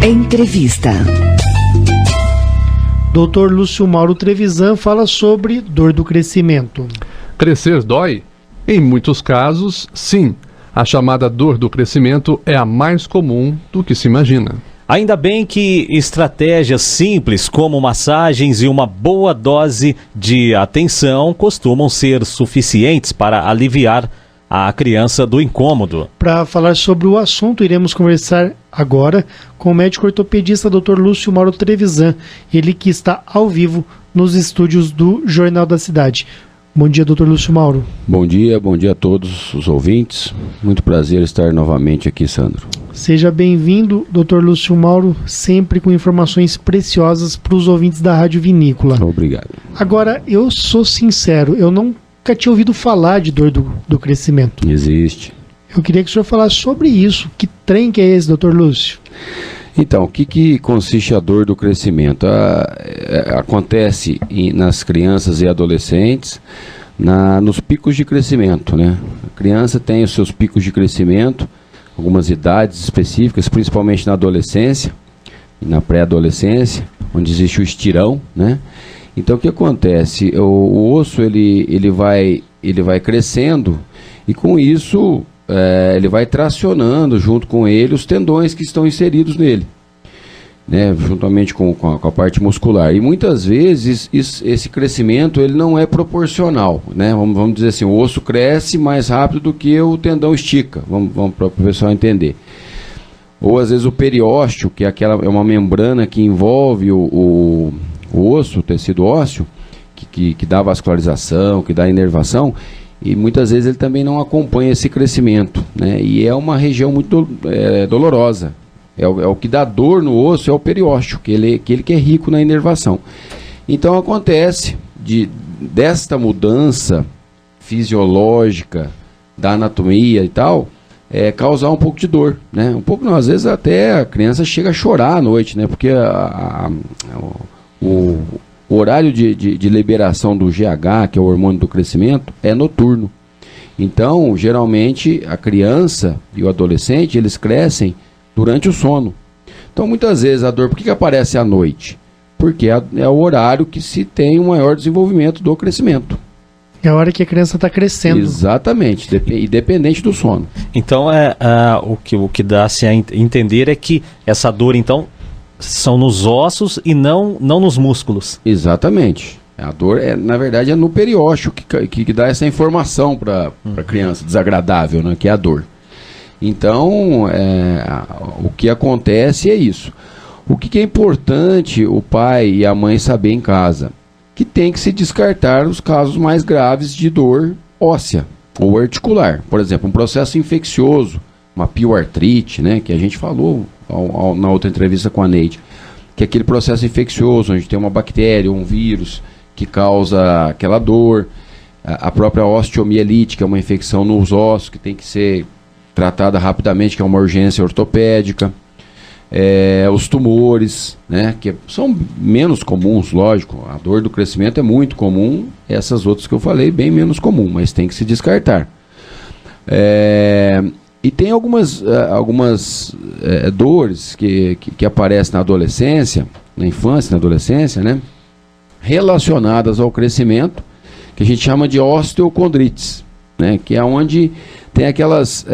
Entrevista. Dr. Lúcio Mauro Trevisan fala sobre dor do crescimento. Crescer dói? Em muitos casos, sim. A chamada dor do crescimento é a mais comum do que se imagina. Ainda bem que estratégias simples como massagens e uma boa dose de atenção costumam ser suficientes para aliviar a criança do incômodo. Para falar sobre o assunto, iremos conversar agora com o médico ortopedista Dr. Lúcio Mauro Trevisan, ele que está ao vivo nos estúdios do Jornal da Cidade. Bom dia, Dr. Lúcio Mauro. Bom dia a todos os ouvintes. Muito prazer estar novamente aqui, Sandro. Seja bem-vindo, Dr. Lúcio Mauro, sempre com informações preciosas para os ouvintes da Rádio Vinícola. Obrigado. Agora, eu sou sincero, eu nunca tinha ouvido falar de dor do crescimento. Existe. Eu queria que o senhor falasse sobre isso. Que trem que é esse, Dr. Lúcio? Então, o que consiste a dor do crescimento? Acontece nas crianças e adolescentes nos picos de crescimento, né? A criança tem os seus picos de crescimento, algumas idades específicas, principalmente na adolescência e na pré-adolescência, onde existe o estirão, né? Então, o que acontece? O osso ele vai crescendo e com isso ele vai tracionando junto com ele os tendões que estão inseridos nele, né, juntamente com a parte muscular. E muitas vezes esse crescimento ele não é proporcional, né? Vamos dizer assim, o osso cresce mais rápido do que o tendão estica, vamos para o pessoal entender. Ou às vezes o periósteo, que é uma membrana que envolve o osso, o tecido ósseo, que dá vascularização, que dá inervação, e muitas vezes ele também não acompanha esse crescimento, né? E é uma região muito dolorosa. É o que dá dor no osso, é o periósteo, que ele é rico na inervação. Então acontece desta mudança fisiológica da anatomia e tal, causar um pouco de dor, né? Um pouco não, às vezes até a criança chega a chorar à noite, né? Porque o horário de liberação do GH, que é o hormônio do crescimento, é noturno. Então, geralmente, a criança e o adolescente, eles crescem durante o sono. Então, muitas vezes, a dor, por que aparece à noite? Porque é o horário que se tem um maior desenvolvimento do crescimento. É a hora que a criança está crescendo. Exatamente, independente do sono. Então, o que dá-se a entender é que essa dor, então, são nos ossos e não nos músculos. Exatamente. A dor, na verdade, é no periósteo que dá essa informação para a criança, desagradável, né, que é a dor. Então, o que acontece é isso. O que é importante o pai e a mãe saber em casa? Que tem que se descartar os casos mais graves de dor óssea ou articular. Por exemplo, um processo infeccioso, uma pioartrite, né, que a gente falou na outra entrevista com a Neide, que é aquele processo infeccioso, onde tem uma bactéria ou um vírus que causa aquela dor, a própria osteomielite, que é uma infecção nos ossos, que tem que ser tratada rapidamente, que é uma urgência ortopédica, os tumores, né, que são menos comuns, lógico, a dor do crescimento é muito comum, essas outras que eu falei, bem menos comum, mas tem que se descartar. E tem algumas dores que aparecem na adolescência, na infância e na adolescência, né, relacionadas ao crescimento, que a gente chama de osteocondrites, né, que é onde tem aquelas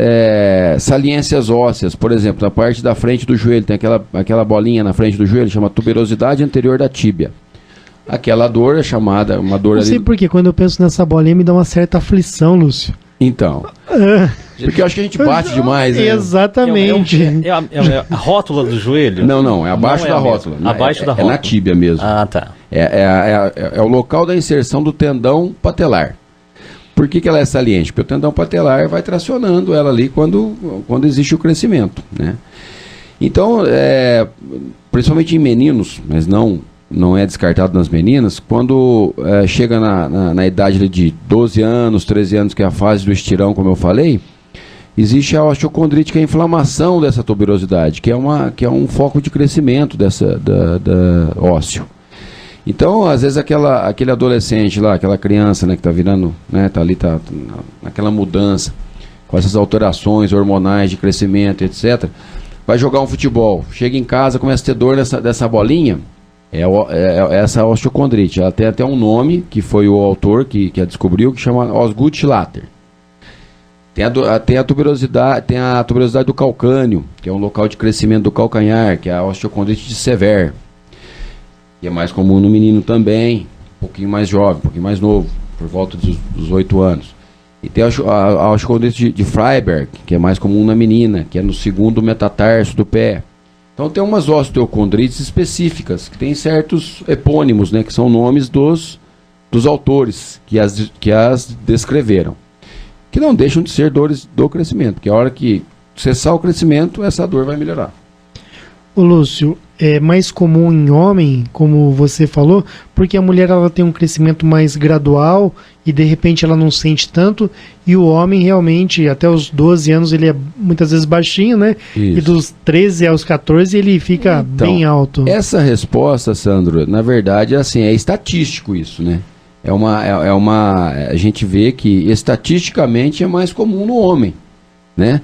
saliências ósseas. Por exemplo, na parte da frente do joelho, tem aquela bolinha na frente do joelho, chama tuberosidade anterior da tíbia. Aquela dor é chamada, uma dor ali... Não sei porque quando eu penso nessa bolinha me dá uma certa aflição, Lúcio. Então, porque eu acho que a gente bate demais, né? Exatamente. É a rótula do joelho? Não, é abaixo da rótula. Abaixo da rótula. É na tíbia mesmo. Ah, tá. É o local da inserção do tendão patelar. Por que ela é saliente? Porque o tendão patelar vai tracionando ela ali quando existe o crescimento, né? Então, principalmente em meninos, mas não é descartado nas meninas, quando chega na idade de 12 anos, 13 anos, que é a fase do estirão, como eu falei, existe a osteocondrite, que é a inflamação dessa tuberosidade, que é um foco de crescimento da ósseo. Então, às vezes, aquele adolescente lá, aquela criança, né, que está virando, né, tá naquela mudança, com essas alterações hormonais de crescimento, etc., vai jogar um futebol, chega em casa, começa a ter dor dessa bolinha, é essa osteocondrite. Ela tem até um nome, que foi o autor que a descobriu, que chama Osgood-Schlatter. Tem a tuberosidade do calcâneo, que é um local de crescimento do calcanhar, que é a osteocondrite de Sever, que é mais comum no menino também, um pouquinho mais jovem, um pouquinho mais novo, por volta dos 8 anos. E tem a osteocondrite de Freiberg, que é mais comum na menina, que é no segundo metatarso do pé. Então tem umas osteocondrites específicas, que tem certos epônimos, né, que são nomes dos autores que as descreveram, que não deixam de ser dores do crescimento, porque a hora que cessar o crescimento, essa dor vai melhorar. Ô Lúcio, é mais comum em homem, como você falou, porque a mulher ela tem um crescimento mais gradual e de repente ela não sente tanto, e o homem realmente, até os 12 anos, ele é muitas vezes baixinho, né? Isso. E dos 13 aos 14 ele fica bem alto. Essa resposta, Sandro, na verdade, assim, é estatístico isso, né? A gente vê que estatisticamente é mais comum no homem, né?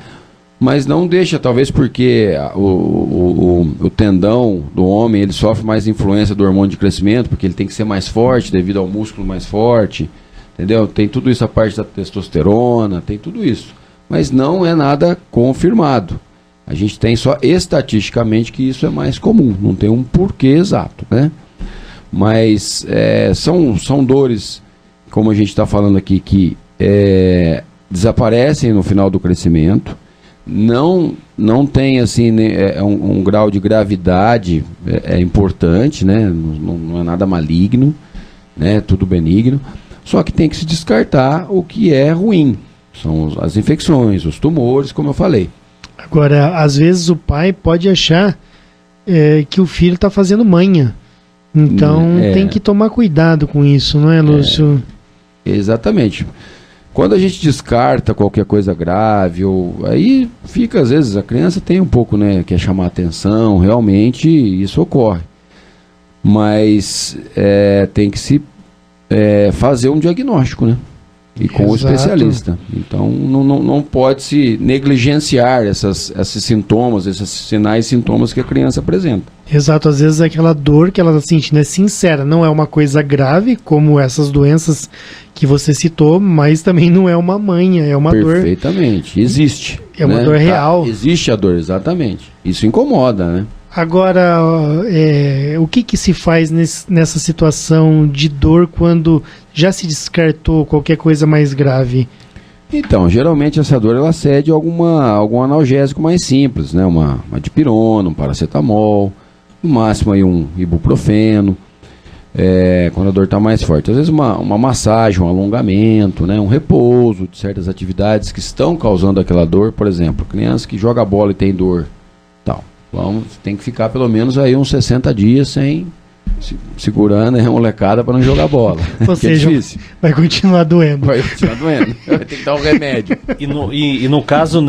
Mas não deixa, talvez porque o tendão do homem ele sofre mais influência do hormônio de crescimento, porque ele tem que ser mais forte devido ao músculo mais forte, entendeu? Tem tudo isso, a parte da testosterona, tem tudo isso. Mas não é nada confirmado. A gente tem só estatisticamente que isso é mais comum, não tem um porquê exato, né? Mas são dores, como a gente está falando aqui, que desaparecem no final do crescimento. Não tem assim, né, um grau de gravidade importante, né? Não é nada maligno, né? Tudo benigno. Só que tem que se descartar o que é ruim. São as infecções, os tumores, como eu falei. Agora, às vezes o pai pode achar que o filho está fazendo manha. Então tem que tomar cuidado com isso, não é, Lúcio? Exatamente. Quando a gente descarta qualquer coisa grave, aí fica, às vezes, a criança tem um pouco, né, quer chamar atenção, realmente isso ocorre. Mas tem que se fazer um diagnóstico, né? E com o especialista. Então não pode se negligenciar esses sintomas, esses sinais e sintomas que a criança apresenta. Exato, às vezes aquela dor que ela está sentindo é sincera, não é uma coisa grave, como essas doenças que você citou, mas também não é uma manha, é uma dor... Perfeitamente, existe. É uma dor real. Existe a dor, exatamente. Isso incomoda, né? Agora, o que se faz nessa situação de dor quando já se descartou qualquer coisa mais grave? Então, geralmente essa dor ela cede a algum analgésico mais simples, né? Uma dipirona, um paracetamol, no máximo aí um ibuprofeno, quando a dor está mais forte. Às vezes uma massagem, um alongamento, né? Um repouso de certas atividades que estão causando aquela dor. Por exemplo, criança que joga bola e tem dor, tal. Tem que ficar pelo menos aí uns 60 dias segurando a molecada para não jogar bola. Ou seja, vai continuar doendo. Vai continuar doendo. Vai ter que dar um remédio. E no caso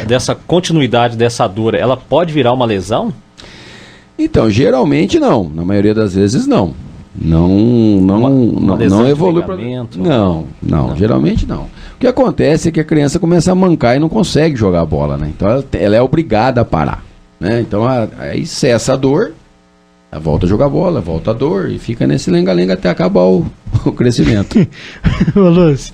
dessa continuidade dessa dor, ela pode virar uma lesão? Então, geralmente não. Na maioria das vezes não. Não evolui para... Não, geralmente não. O que acontece é que a criança começa a mancar e não consegue jogar bola, né? Então ela é obrigada a parar, né? Então aí cessa a dor, ela volta a jogar bola, volta a dor e fica nesse lenga-lenga até acabar o crescimento. Ô Lúcio,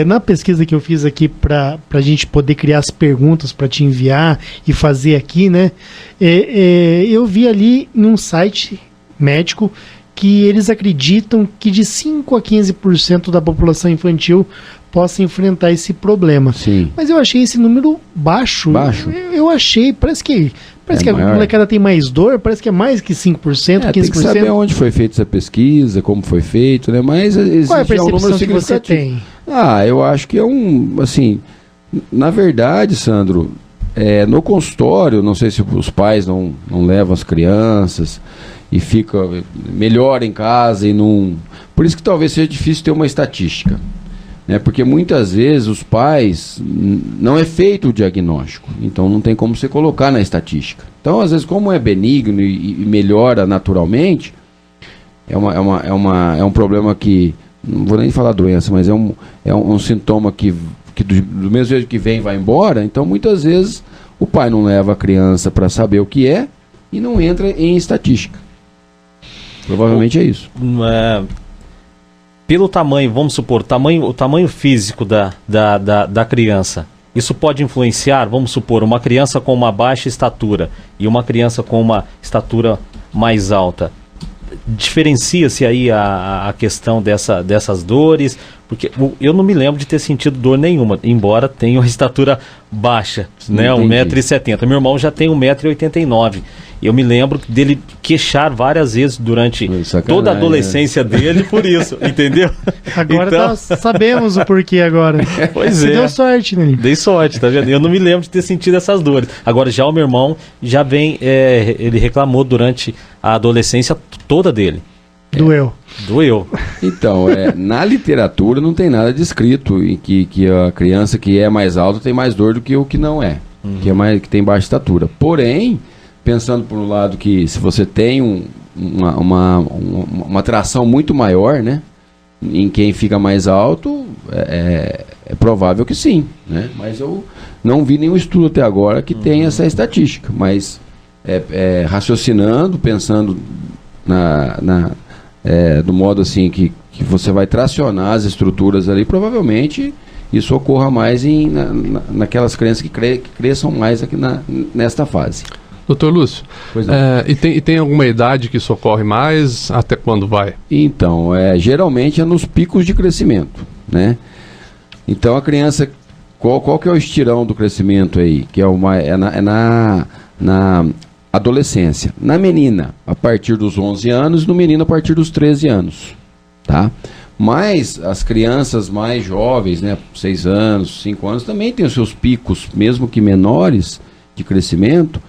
na pesquisa que eu fiz aqui para a gente poder criar as perguntas para te enviar e fazer aqui, né? Eu vi ali em um site médico que eles acreditam que de 5 a 15% da população infantil possa enfrentar esse problema. Sim. Mas eu achei esse número baixo. Eu achei, parece que a molecada tem mais dor, parece que é mais que 5%, 15%. Tem que saber onde foi feita essa pesquisa, como foi feito, né? Mas existe qual é a percepção número que você tem? Eu acho que assim, na verdade, Sandro, no consultório, não sei se os pais não levam as crianças e fica melhor em casa e não... Por isso que talvez seja difícil ter uma estatística, né? Porque muitas vezes os pais não é feito o diagnóstico, então não tem como você colocar na estatística. Então, às vezes, como é benigno e melhora naturalmente, é um problema que, não vou nem falar doença, mas é um sintoma que do mesmo jeito que vem, vai embora. Então, muitas vezes, o pai não leva a criança para saber o que é e não entra em estatística. Provavelmente é isso. Pelo tamanho, vamos supor, o tamanho físico da criança, isso pode influenciar, vamos supor, uma criança com uma baixa estatura e uma criança com uma estatura mais alta. Diferencia-se aí a questão dessas dores, porque eu não me lembro de ter sentido dor nenhuma, embora tenha uma estatura baixa, né, 1,70 m. Meu irmão já tem 1,89 m. Eu me lembro dele queixar várias vezes durante toda a adolescência dele por isso, entendeu? Agora então... sabemos o porquê agora. Pois Você deu sorte, né? Dei sorte, tá vendo? Eu não me lembro de ter sentido essas dores. Agora, já o meu irmão já vem, ele reclamou durante a adolescência toda dele. Doeu. Doeu. Então, na literatura não tem nada descrito em que a criança que é mais alta tem mais dor do que o que não é, que tem baixa estatura. Porém, pensando por um lado que se você tem uma atração muito maior, né, em quem fica mais alto, é provável que sim, né? Mas eu não vi nenhum estudo até agora que tenha essa estatística, mas raciocinando, pensando do modo assim que você vai tracionar as estruturas ali, provavelmente isso ocorra mais naquelas crianças que cresçam mais aqui nesta fase. Doutor Lúcio, e tem alguma idade que isso ocorre mais? Até quando vai? Então, geralmente é nos picos de crescimento, né? Então a criança, qual que é o estirão do crescimento aí? Que na adolescência. Na menina, a partir dos 11 anos, no menino, a partir dos 13 anos, tá? Mas as crianças mais jovens, né, 6 anos, 5 anos, também têm os seus picos, mesmo que menores, de crescimento,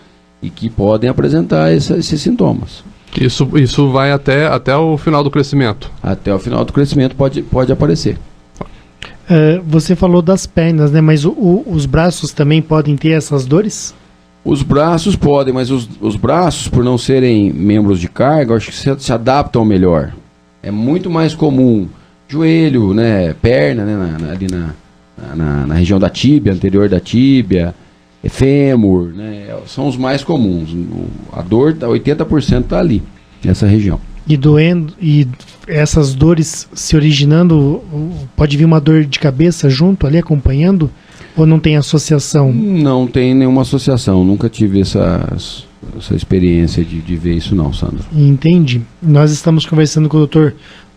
e que podem apresentar esses sintomas. Isso vai até o final do crescimento? Até o final do crescimento pode aparecer. Você falou das pernas, né? Mas os braços também podem ter essas dores? Os braços podem, mas os braços, por não serem membros de carga, acho que se adaptam melhor. É muito mais comum joelho, né, perna, né, ali na região da tíbia, anterior da tíbia, fêmur, né, são os mais comuns. A dor, 80% está ali, nessa região. E doendo, e essas dores se originando, pode vir uma dor de cabeça junto ali, acompanhando? Ou não tem associação? Não tem nenhuma associação, nunca tive essa experiência de ver isso não, Sandro. Entendi. Nós estamos conversando com o Dr.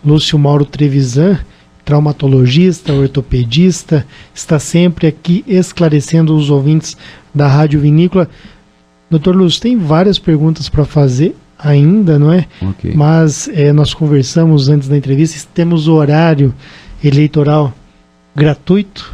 Lúcio Mauro Trevisan, traumatologista, ortopedista, está sempre aqui esclarecendo os ouvintes da Rádio Vinícola. Dr. Lúcio, tem várias perguntas para fazer ainda, não é? Okay. Mas nós conversamos antes da entrevista, temos o horário eleitoral gratuito,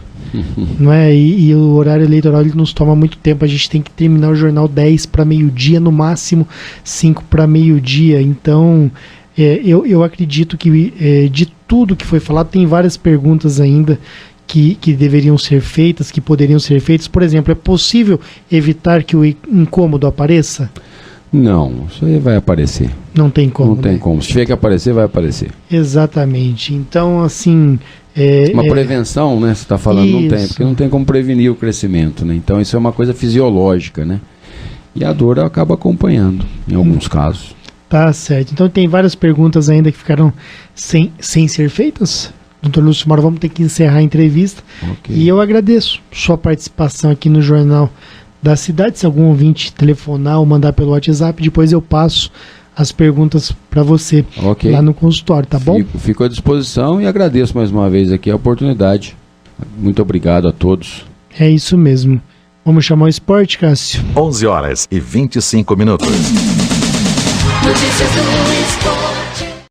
não é? E o horário eleitoral ele nos toma muito tempo, a gente tem que terminar o jornal 10 para meio-dia, no máximo 5 para meio-dia, então eu acredito que de tudo que foi falado, tem várias perguntas ainda que deveriam ser feitas, que poderiam ser feitas. Por exemplo, é possível evitar que o incômodo apareça? Não, isso aí vai aparecer. Não tem como. Não tem como. Se tiver que aparecer, vai aparecer. Exatamente. Então, assim... uma prevenção, né? Você está falando, isso. Não tem, porque não tem como prevenir o crescimento, né? Então, isso é uma coisa fisiológica, né? E a dor acaba acompanhando, em alguns casos. Tá certo. Então, tem várias perguntas ainda que ficaram sem ser feitas. Doutor Lúcio Mauro, vamos ter que encerrar a entrevista. Okay. E eu agradeço sua participação aqui no Jornal da Cidade. Se algum ouvinte telefonar ou mandar pelo WhatsApp, depois eu passo as perguntas para você lá no consultório, tá bom? Fico à disposição e agradeço mais uma vez aqui a oportunidade. Muito obrigado a todos. É isso mesmo. Vamos chamar o esporte, Cássio? 11h25. Notícias do esporte.